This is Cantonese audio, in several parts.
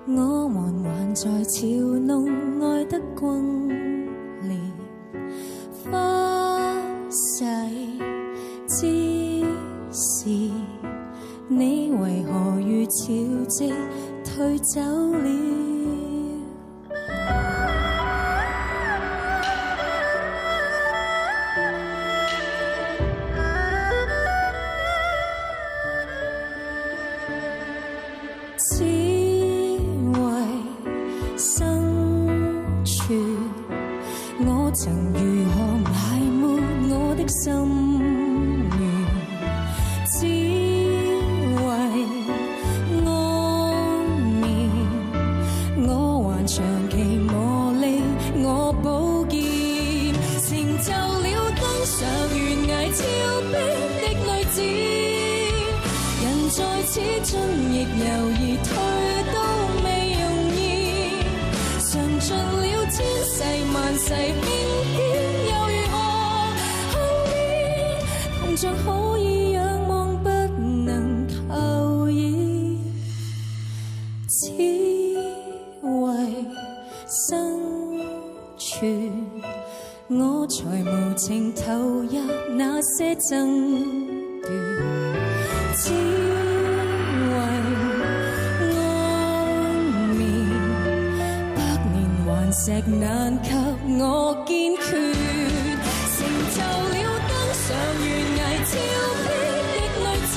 我們還在嘲弄愛得轟烈，花逝之時，你為何如潮汐退走了？只為生存，我曾如何埋沒我的心願？只為安眠，我還長期磨礪我寶劍，成就了登上懸崖峭壁的女子。人在此進亦猶豫，退都未容易，嘗盡了千世萬世輕輕，又如何幸免？碰像可以仰望不能求已，只為生存，我才無情投入那些爭奪。只為安眠，百年頑石難及我堅決，成就了登上懸崖峭壁的女子。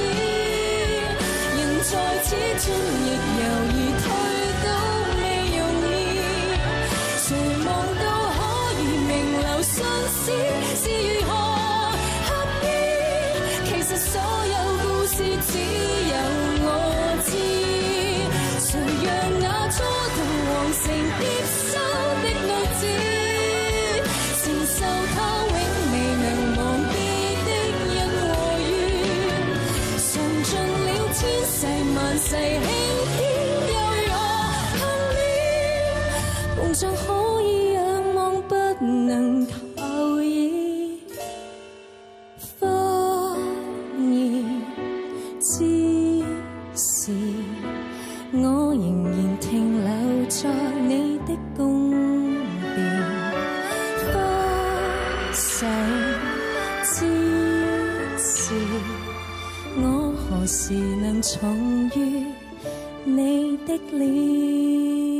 人在此進亦猶豫，退都未容易，誰望到可以名留青史，是如何合意？其實所有故事只有我知，誰讓那初到皇城劫生的女子，承受她永未能忘記的恩和怨，嘗盡了千世萬世輕輕，又如何幸免？夢像可以仰望不能求已，之時，我仍然停留在你的宮殿。花逝之時，我何時能重遇你的臉？